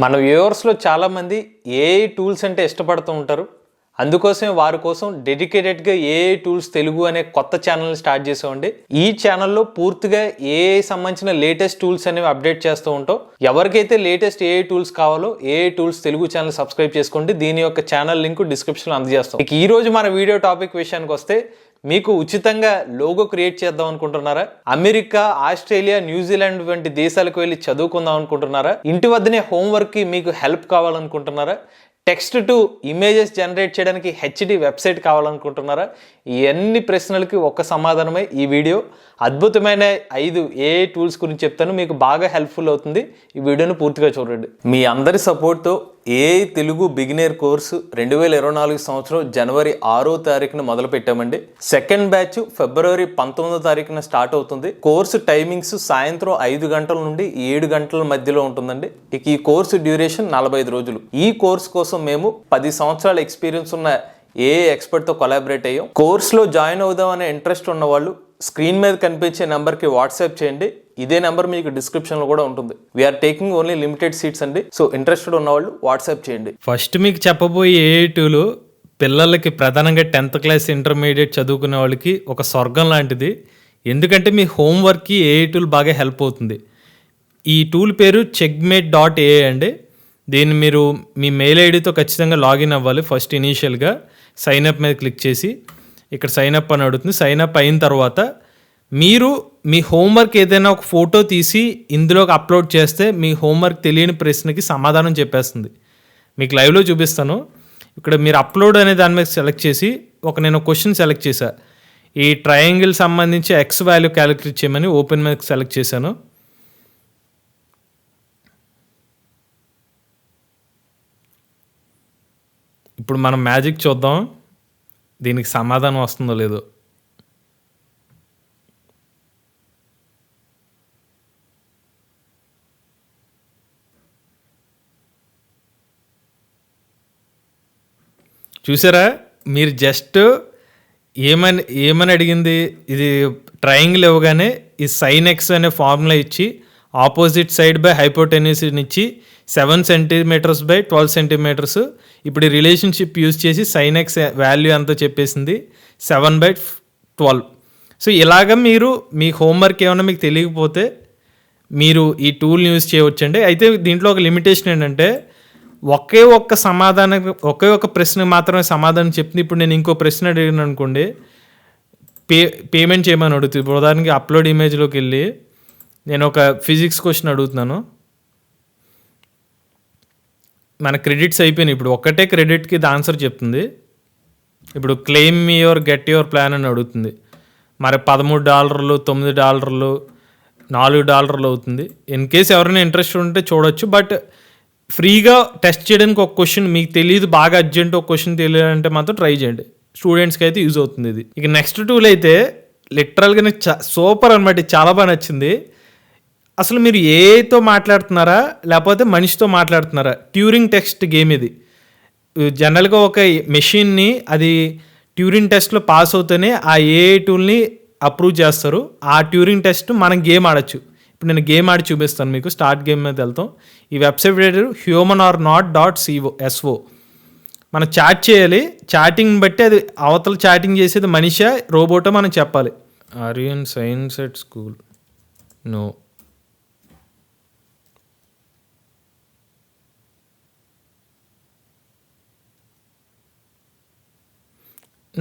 మన వ్యూవర్స్లో చాలామంది AI tools అంటే ఇష్టపడుతూ ఉంటారు. అందుకోసమే వారి కోసం డెడికేటెడ్గా ఏఐ టూల్స్ తెలుగు అనే కొత్త ఛానల్ని స్టార్ట్ చేసామండి. ఈ ఛానల్లో పూర్తిగా ఏఐ సంబంధించిన లేటెస్ట్ టూల్స్ అనేవి అప్డేట్ చేస్తూ ఉంటాం. ఎవరికైతే లేటెస్ట్ ఏఐ టూల్స్ కావాలో AI tools Telugu channel subscribe చేసుకోండి. దీని యొక్క ఛానల్ లింక్ డిస్క్రిప్షన్లో అందజేస్తాం. ఇక ఈ రోజు మన వీడియో టాపిక్ విషయానికి వస్తే, మీకు ఉచితంగా లోగో క్రియేట్ చేద్దాం అనుకుంటున్నారా? అమెరికా, ఆస్ట్రేలియా, న్యూజిలాండ్ వంటి దేశాలకు వెళ్ళి చదువుకుందాం అనుకుంటున్నారా? ఇంటి వద్దనే హోంవర్క్కి మీకు హెల్ప్ కావాలనుకుంటున్నారా? టెక్స్ట్ టు ఇమేజెస్ జనరేట్ చేయడానికి హెచ్డి వెబ్సైట్ కావాలనుకుంటున్నారా? ఈ అన్ని ప్రశ్నలకి ఒక్క సమాధానమే ఈ వీడియో. అద్భుతమైన 5 ఏఐ టూల్స్ గురించి చెప్తాను, మీకు బాగా హెల్ప్ఫుల్ అవుతుంది. ఈ వీడియోను పూర్తిగా చూడండి. మీ అందరి సపోర్ట్తో ఏఐ తెలుగు బిగినర్ కోర్సు 2024 సంవత్సరం జనవరి 6వ తారీఖున మొదలు పెట్టామండి. సెకండ్ బ్యాచ్ ఫిబ్రవరి 19వ తారీఖున స్టార్ట్ అవుతుంది. కోర్సు టైమింగ్స్ సాయంత్రం 5 గంటల నుండి 7 గంటల మధ్యలో ఉంటుందండి. ఇక ఈ కోర్సు డ్యూరేషన్ 45 రోజులు. ఈ కోర్సు కోసం మేము 10 సంవత్సరాల ఎక్స్పీరియన్స్ ఉన్న ఏఐ ఎక్స్పర్ట్తో కొలాబరేట్ అయ్యాం. కోర్సులో జాయిన్ అవుదాం అనే ఇంట్రెస్ట్ ఉన్న వాళ్ళు స్క్రీన్ మీద కనిపించే నెంబర్కి వాట్సాప్ చేయండి. ఇదే నెంబర్ మీకు డిస్క్రిప్షన్లో కూడా ఉంటుంది. We're taking only limited seats అండి. సో ఇంట్రెస్టెడ్ ఉన్న వాళ్ళు వాట్సాప్ చేయండి. ఫస్ట్ మీకు చెప్పబోయే ఏఐ టూల్ పిల్లలకి, ప్రధానంగా 10th క్లాస్ ఇంటర్మీడియట్ చదువుకునే వాళ్ళకి ఒక స్వర్గం లాంటిది. ఎందుకంటే మీ హోంవర్క్కి ఏఐ టూల్ బాగా హెల్ప్ అవుతుంది. ఈ టూల్ పేరు checkmate.ai అండి. దీన్ని మీరు మీ మెయిల్ ఐడితో ఖచ్చితంగా లాగిన్ అవ్వాలి. ఫస్ట్ ఇనీషియల్గా సైన్అప్ మీద క్లిక్ చేసి ఇక్కడ సైన్అప్ అని అడుగుతుంది. సైన్అప్ అయిన తర్వాత మీరు మీ హోంవర్క్ ఏదైనా ఒక ఫోటో తీసి ఇందులోకి అప్లోడ్ చేస్తే మీ హోంవర్క్ తెలియని ప్రశ్నకి సమాధానం చెప్పేస్తుంది. మీకు లైవ్లో చూపిస్తాను. ఇక్కడ మీరు అప్లోడ్ అనే దాని మీద సెలెక్ట్ చేసి నేను క్వశ్చన్ సెలెక్ట్ చేశాను. ఈ ట్రయాంగిల్ సంబంధించి ఎక్స్ వాల్యూ క్యాలిక్యులేట్ చేయమని ఓపెన్ మీద సెలెక్ట్ చేశాను. ఇప్పుడు మనం మ్యాజిక్ చూద్దాం, దీనికి సమాధానం వస్తుందో లేదో. చూసారా, మీరు జస్ట్ ఏమని అడిగింది, ఇది ట్రయాంగిల్ ఇవ్వగానే ఈ సైన్ ఎక్స్ అనే ఫార్ములా ఇచ్చి ఆపోజిట్ సైడ్ బై హైపోటెన్యూస్ని ఇచ్చి 7 సెంటీమీటర్స్ బై 12 సెంటీమీటర్స్. ఇప్పుడు ఈ రిలేషన్షిప్ యూజ్ చేసి సైన్ ఎక్స్ వాల్యూ అంతా చెప్పేసింది 7/12. సో ఇలాగ మీరు మీ హోంవర్క్ ఏమైనా మీకు తెలియకపోతే మీరు ఈ టూల్ని యూజ్ చేయవచ్చండి. అయితే దీంట్లో ఒక లిమిటేషన్ ఏంటంటే, ఒకే ఒక్క ప్రశ్న మాత్రమే సమాధానం చెప్తుంది. ఇప్పుడు నేను ఇంకో ప్రశ్న అడిగిన అనుకోండి, పేమెంట్ చేయమని అడుగుతుంది. ఇప్పుడు ఉదాహరణకి అప్లోడ్ ఇమేజ్లోకి వెళ్ళి నేను ఒక ఫిజిక్స్ క్వశ్చన్ అడుగుతున్నాను. మన క్రెడిట్స్ అయిపోయినాయి. ఇప్పుడు ఒక్కటే క్రెడిట్కి ఇది ఆన్సర్ చెప్తుంది. ఇప్పుడు claim your get your plan అని అడుగుతుంది. మరి $13, $9, $4 అవుతుంది. ఇన్ కేస్ ఎవరైనా ఇంట్రెస్ట్ ఉంటే చూడొచ్చు. బట్ ఫ్రీగా టెస్ట్ చేయడానికి ఒక క్వశ్చన్ మీకు తెలియదు, బాగా అర్జెంట్ ఒక క్వశ్చన్ తెలియాలంటే మాత్రం ట్రై చేయండి. స్టూడెంట్స్కి అయితే యూజ్ అవుతుంది ఇది. ఇక నెక్స్ట్ టూల్ అయితే లిటరల్గా నాకు సూపర్ అనమాట, చాలా బాగా నచ్చింది. అసలు మీరు ఏఐతో మాట్లాడుతున్నారా లేకపోతే మనిషితో మాట్లాడుతున్నారా? ట్యూరింగ్ టెస్ట్ గేమ్ ఇది. జనరల్గా ఒక మెషిన్ని అది ట్యూరింగ్ టెస్ట్లో పాస్ అవుతేనే ఆ ఏఐ టూల్ని అప్రూవ్ చేస్తారు. ఆ ట్యూరింగ్ టెస్ట్ మనం గేమ్ ఆడచ్చు. ఇప్పుడు నేను గేమ్ ఆడి చూపిస్తాను మీకు. స్టార్ట్ గేమ్ మీద వెళ్తాం. ఈ వెబ్సైట్ పేరు humanOrNot.so. మనం చాట్ చేయాలి. చాటింగ్ బట్టి అది అవతల చాటింగ్ చేసేది మనిషా రోబోటో మనం చెప్పాలి. Are you in science at school? No.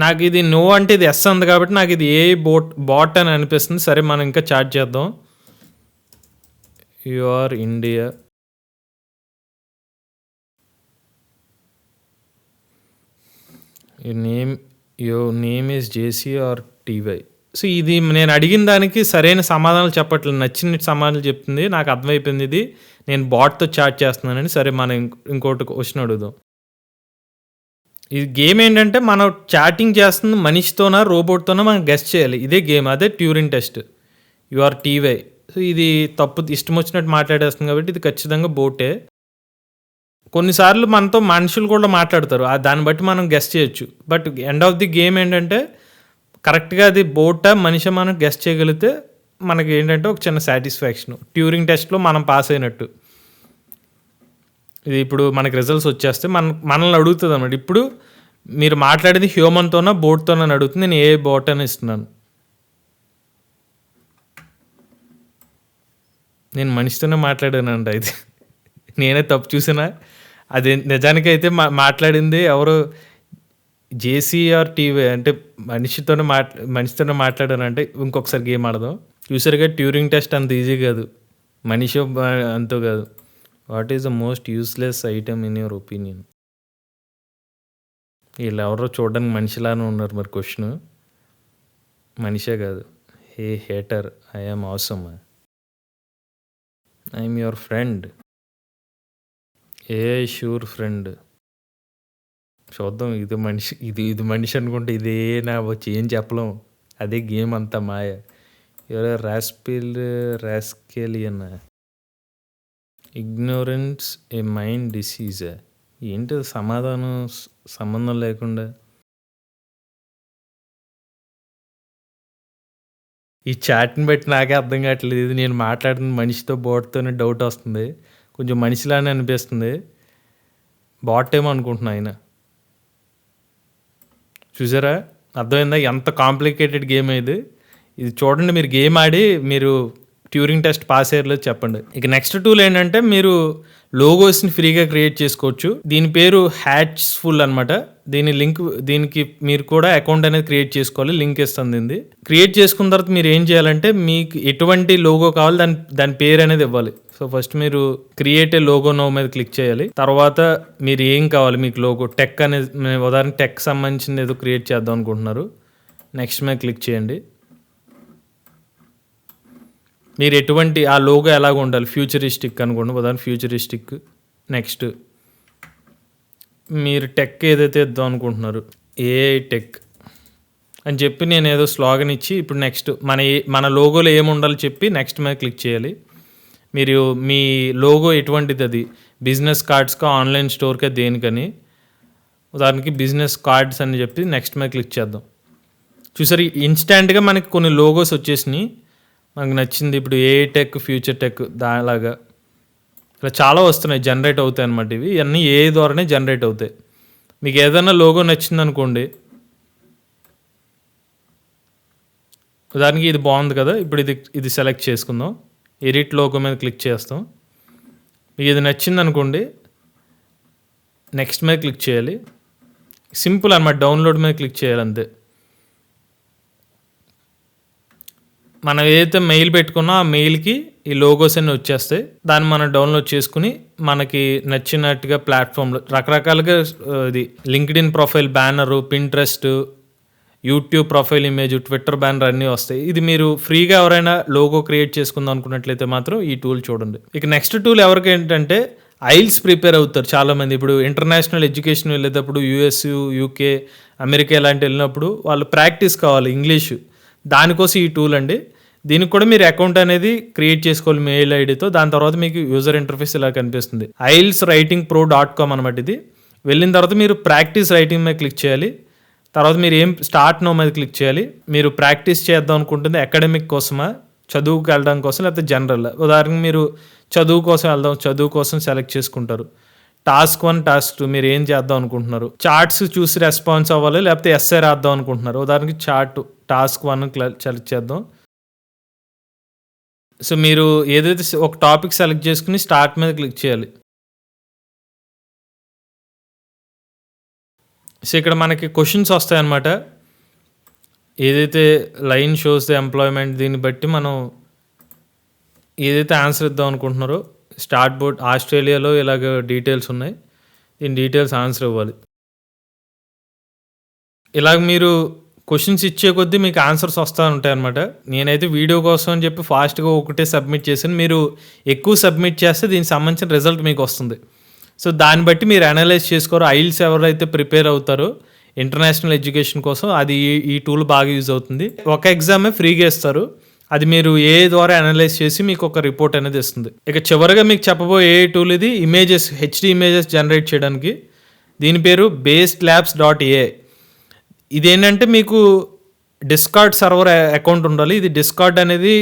నాకు ఇది నో అంటే ఇది ఎస్ ఉంది కాబట్టి నాకు ఇది ఏ బాట్ అని అనిపిస్తుంది. సరే, మనం ఇంకా చాట్ చేద్దాం. You are India. Your name is JC R TY. So ఇది నేను అడిగిన దానికి సరైన సమాధానాలు చెప్పట్లేదు, నచ్చిన సమాధానాలు చెప్తుంది. నాకు అర్థమైపోయింది ఇది నేను బాట్తో చాట్ చేస్తున్నానని. సరే, మనం ఇంకోటి క్వశ్చన్ అడుగుదాం. ఈ గేమ్ ఏంటంటే మనం చాటింగ్ చేస్తుంది మనిషితోనా రోబోట్తోనా మనం గెస్ట్ చేయాలి. ఇదే గేమ్, అదే Turing test. You are TY. So ఇది తప్పు, ఇష్టం వచ్చినట్టు మాట్లాడేస్తుంది కాబట్టి ఇది ఖచ్చితంగా బోటే. కొన్నిసార్లు మనతో మనుషులు కూడా మాట్లాడతారు, దాన్ని బట్టి మనం గెస్ట్ చేయొచ్చు. But end of the game ఏంటంటే కరెక్ట్గా అది బోటా మనిషి మనం గెస్ట్ చేయగలిగితే మనకి ఏంటంటే ఒక చిన్న సాటిస్ఫాక్షన్. ట్యూరింగ్ టెస్ట్లో మనం పాస్ అయినట్టు. ఇది ఇప్పుడు మనకి రిజల్ట్స్ వచ్చేస్తే మనల్ని అడుగుతుంది అన్నమాట. ఇప్పుడు మీరు మాట్లాడేది హ్యూమన్తోనా బోట్తోనా అని అడుగుతుంది. నేను ఏ బోట్ అని ఇస్తున్నాను. నేను మనిషితోనే మాట్లాడానంట. అయితే నేనే తప్పు చూసినా. అది నిజానికి అయితే మాట్లాడింది ఎవరు జేసీఆర్ టీవీ అంటే మనిషితోనే మాట్లాడానంటే ఇంకొకసారి గేమ్ ఆడదాం. చూసారుగా ట్యూరింగ్ టెస్ట్ అంత ఈజీ కాదు, మనిషి అంతో కాదు. What is the most useless item in your opinion? వీళ్ళు ఎవరో చూడడానికి మనిషిలానే ఉన్నారు. మరి క్వశ్చన్ మనిషే కాదు. Hey hater, I am awesome, I'm your friend, a sure friend. చూద్దాం. ఇది మనిషి అనుకుంటే ఇదే నా వచ్చి ఏం చెప్పలేం. అదే గేమ్ అంతా మాయ. ఎవరో రాస్కేలియన్, ఇగ్నోరెన్స్ ఏ మైండ్ డిసీజ్. ఏంటి సమాధానం సంబంధం లేకుండా. ఈ చాట్ని బట్టి నాకే అర్థం కావట్లేదు. ఇది నేను మాట్లాడిన మనిషితో బోట్తోనే డౌట్ వస్తుంది. కొంచెం మనిషిలానే అనిపిస్తుంది. బాట్ ఏమో అనుకుంటున్నా ఆయన. చూసారా, అర్థమైందా ఎంత కాంప్లికేటెడ్ గేమ్ ఇది. ఇది చూడండి, మీరు గేమ్ ఆడి మీరు ట్యూరింగ్ టెస్ట్ పాస్ అయ్యారో చెప్పండి. ఇక నెక్స్ట్ టూల్ ఏంటంటే మీరు లోగోస్ని ఫ్రీగా క్రియేట్ చేసుకోవచ్చు. దీని పేరు హ్యాట్స్ఫుల్ అనమాట. దీనికి మీరు కూడా అకౌంట్ అనేది క్రియేట్ చేసుకోవాలి. లింక్ ఇస్తుంది. ఇది క్రియేట్ చేసుకున్న తర్వాత మీరు ఏం చేయాలంటే మీకు ఎటువంటి లోగో కావాలి దాని పేరు అనేది ఇవ్వాలి. సో ఫస్ట్ మీరు క్రియేట్ ఏ లోగో నో మీద క్లిక్ చేయాలి. తర్వాత మీరు ఏం కావాలి మీకు లోగో, టెక్ అనేది ఉదాహరణ టెక్ సంబంధించింది ఏదో క్రియేట్ చేద్దాం అనుకుంటున్నారు. నెక్స్ట్ మీద క్లిక్ చేయండి. మీరు ఎటువంటి ఆ లోగో ఎలాగ ఉండాలి, ఫ్యూచరిస్టిక్ అనుకోండి. ఉదాహరణ ఫ్యూచరిస్టిక్. నెక్స్ట్ మీరు టెక్ ఏదైతే ఇద్దాం అనుకుంటున్నారు, ఏఐ టెక్ అని చెప్పి నేను ఏదో స్లోగన్ ఇచ్చి ఇప్పుడు నెక్స్ట్ మన లోగోలో ఏమి ఉండాలో చెప్పి నెక్స్ట్ మీద క్లిక్ చేయాలి. మీరు మీ లోగో ఎటువంటిది, అది బిజినెస్ కార్డ్స్కా, ఆన్లైన్ స్టోర్కా, దేనికని. ఉదాహరణకి బిజినెస్ కార్డ్స్ అని చెప్పి నెక్స్ట్ మీద క్లిక్ చేద్దాం. చూసారు, ఇన్స్టాంట్గా మనకి కొన్ని లోగోస్ వచ్చేసినాయి. మనకు నచ్చింది ఇప్పుడు ఏ టెక్, ఫ్యూచర్ టెక్, దానిలాగా ఇలా చాలా వస్తున్నాయి, జనరేట్ అవుతాయి అన్నమాట. ఇవన్నీ ఏ ద్వారానే జనరేట్ అవుతాయి. మీకు ఏదైనా లోగో నచ్చింది అనుకోండి, ఉదాహరణకి ఇది బాగుంది కదా, ఇప్పుడు ఇది సెలెక్ట్ చేసుకుందాం. ఎడిట్ లోగో మీద క్లిక్ చేస్తాం. మీకు ఇది నచ్చింది అనుకోండి, నెక్స్ట్ మీద క్లిక్ చేయాలి. సింపుల్ అన్నమాట, డౌన్లోడ్ మీద క్లిక్ చేయాలి అంతే. మనం ఏదైతే మెయిల్ పెట్టుకున్నా ఆ మెయిల్కి ఈ లోగోస్ అన్నీ వచ్చేస్తాయి. దాన్ని మనం డౌన్లోడ్ చేసుకుని మనకి నచ్చినట్టుగా ప్లాట్ఫామ్లో రకరకాలుగా ఇది LinkedIn profile banner, Pinterest, YouTube profile image, Twitter banner అన్నీ వస్తాయి. ఇది మీరు ఫ్రీగా ఎవరైనా లోగో క్రియేట్ చేసుకుందాం అనుకున్నట్లయితే మాత్రం ఈ టూల్ చూడండి. ఇక నెక్స్ట్ టూల్ ఎవరికి ఏంటంటే ఐల్స్ ప్రిపేర్ అవుతారు చాలామంది. ఇప్పుడు ఇంటర్నేషనల్ ఎడ్యుకేషన్ వెళ్ళేటప్పుడు యూఎస్, యూకే, అమెరికా ఇలాంటి వెళ్ళినప్పుడు వాళ్ళు ప్రాక్టీస్ కావాలి ఇంగ్లీషు. దానికోసం ఈ టూల్ అండి. దీనికి కూడా మీరు అకౌంట్ అనేది క్రియేట్ చేసుకోవాలి మెయిల్ ఐడితో. దాని తర్వాత మీకు యూజర్ ఇంటర్ఫేస్ ఇలా కనిపిస్తుంది. IELTSwritingpro.com అనమాట. ఇది వెళ్ళిన తర్వాత మీరు ప్రాక్టీస్ రైటింగ్ మీద క్లిక్ చేయాలి. తర్వాత మీరు స్టార్ట్ నో మీద క్లిక్ చేయాలి. మీరు ప్రాక్టీస్ చేద్దాం అనుకుంటుంది అకాడమిక్ కోసమా, చదువుకు వెళ్ళడం కోసం, లేకపోతే జనరల్. ఉదాహరణకు మీరు చదువు కోసం వెళ్దాం, చదువు కోసం సెలెక్ట్ చేసుకుంటారు. టాస్క్ 1, టాస్క్ 2 మీరు ఏం చేద్దాం అనుకుంటున్నారు. చార్ట్స్ చూసి రెస్పాన్స్ అవ్వాలి, లేకపోతే ఎస్ఐ రాద్దాం అనుకుంటున్నారు. ఉదాహరణకి టాస్క్ 1 సెలెక్ట్ చేద్దాం. సో మీరు ఏదైతే ఒక టాపిక్ సెలెక్ట్ చేసుకుని స్టార్ట్ మీద క్లిక్ చేయాలి. సో ఇక్కడ మనకి క్వశ్చన్స్ వస్తాయన్నమాట. ఏదైతే లైన్ షోస్ ద ఎంప్లాయ్మెంట్, దీన్ని బట్టి మనం ఏదైతే ఆన్సర్ ఇద్దాం అనుకుంటున్నారో, స్టార్ట్ బోర్డ్ ఆస్ట్రేలియాలో ఇలాగ డీటెయిల్స్ ఉన్నాయి. దీని డీటెయిల్స్ ఆన్సర్ ఇవ్వాలి. ఇలాగ మీరు క్వశ్చన్స్ ఇచ్చే కొద్దీ మీకు ఆన్సర్స్ వస్తూ ఉంటాయి అన్నమాట. నేనైతే వీడియో కోసం అని చెప్పి ఫాస్ట్గా ఒకటే సబ్మిట్ చేశాను. మీరు ఎక్కువ సబ్మిట్ చేస్తే దీనికి సంబంధించిన రిజల్ట్ మీకు వస్తుంది. సో దాన్ని బట్టి మీరు అనలైజ్ చేసుకోరు. ఐల్స్ ఎవరైతే ప్రిపేర్ అవుతారో ఇంటర్నేషనల్ ఎడ్యుకేషన్ కోసం అది ఈ టూల్ బాగా యూజ్ అవుతుంది. ఒక ఎగ్జామే ఫ్రీగా ఇస్తారు. అది మీరు ఏ ద్వారా అనలైజ్ చేసి మీకు ఒక రిపోర్ట్ అనేది ఇస్తుంది. ఇక చివరిగా మీకు చెప్పబోయే ఏ టూల్ ఇది ఇమేజెస్, హెచ్డి ఇమేజెస్ జనరేట్ చేయడానికి. దీని పేరు BasedLabs.ai. ఇదేంటంటే మీకు డిస్కార్డ్ సర్వర్ అకౌంట్ ఉండాలి. ఇది డిస్కార్డ్ అనేది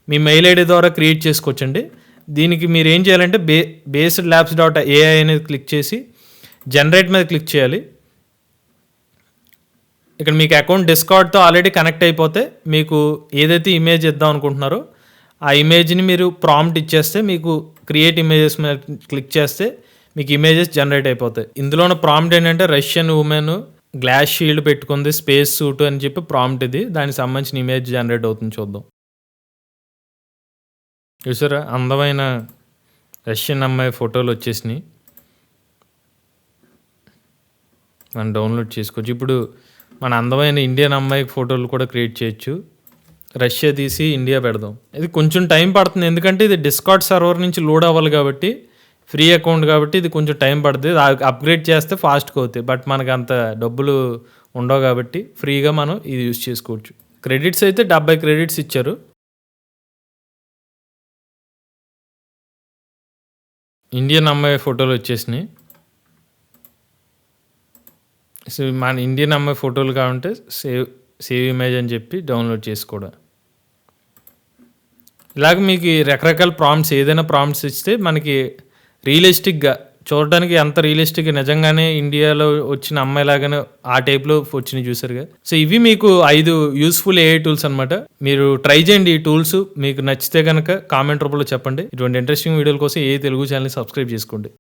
మీ మెయిల్ ఐడి ద్వారా క్రియేట్ చేసుకోవచ్చండి. దీనికి మీరు ఏం చేయాలంటే బేస్డ్ ల్యాబ్స్ డాట్ ఏఐ అనేది క్లిక్ చేసి జనరేట్ మీద క్లిక్ చేయాలి. ఇక్కడ మీకు అకౌంట్ డిస్కార్డ్తో ఆల్రెడీ కనెక్ట్ అయిపోతే మీకు ఏదైతే ఇమేజ్ ఇద్దాం అనుకుంటున్నారో ఆ ఇమేజ్ని మీరు ప్రాంప్ట్ ఇచ్చేస్తే మీకు క్రియేట్ ఇమేజెస్ మీద క్లిక్ చేస్తే మీకు ఇమేజెస్ జనరేట్ అయిపోతాయి. ఇందులో ఉన్న ప్రాంప్ట్ ఏంటంటే రష్యన్ ఉమెన్ గ్లాస్ షీల్డ్ పెట్టుకుంది స్పేస్ సూట్ అని చెప్పి ప్రాంప్ట్ ఇది. దానికి సంబంధించిన ఇమేజ్ జనరేట్ అవుతుంది, చూద్దాం. చూసారా, అందమైన రష్యన్ అమ్మాయి ఫోటోలు వచ్చేసినాయి. మనం డౌన్లోడ్ చేసుకోవచ్చు. ఇప్పుడు మన అందమైన ఇండియన్ అమ్మాయి ఫోటోలు కూడా క్రియేట్ చేయొచ్చు. రష్యా తీసి ఇండియా పెడదాం. ఇది కొంచెం టైం పడుతుంది, ఎందుకంటే ఇది డిస్కార్డ్ సర్వర్ నుంచి లోడ్ అవ్వాలి కాబట్టి, ఫ్రీ అకౌంట్ కాబట్టి ఇది కొంచెం టైం పడుతుంది. అప్గ్రేడ్ చేస్తే ఫాస్ట్గా అవుతాయి. బట్ మనకు అంత డబ్బులు ఉండవు కాబట్టి ఫ్రీగా మనం ఇది యూజ్ చేసుకోవచ్చు. క్రెడిట్స్ అయితే 70 క్రెడిట్స్ ఇచ్చారు. ఇండియన్ అమ్మాయి ఫోటోలు వచ్చేసినాయి. సో మన ఇండియన్ అమ్మాయి ఫోటోలు కావాలంటే సేవ్ ఇమేజ్ అని చెప్పి డౌన్లోడ్ చేసుకోవడం. ఇలాగ మీకు రకరకాల ప్రాంప్ట్స్, ఏదైనా ప్రాంప్ట్స్ ఇస్తే మనకి రియలిస్టిక్గా చూడడానికి ఎంత రియలిస్టిక్గా నిజంగానే ఇండియాలో వచ్చిన అమ్మాయిలాగానే ఆ టైప్లో వచ్చినాయి, చూసారుగా. సో ఇవి మీకు 5 యూస్ఫుల్ ఏఐ టూల్స్ అనమాట. మీరు ట్రై చేయండి ఈ టూల్స్. మీకు నచ్చితే కనుక కామెంట్ రూపంలో చెప్పండి. ఇటువంటి ఇంట్రెస్టింగ్ వీడియోల కోసం ఏఐ తెలుగు ఛానల్ని సబ్స్క్రైబ్ చేసుకోండి.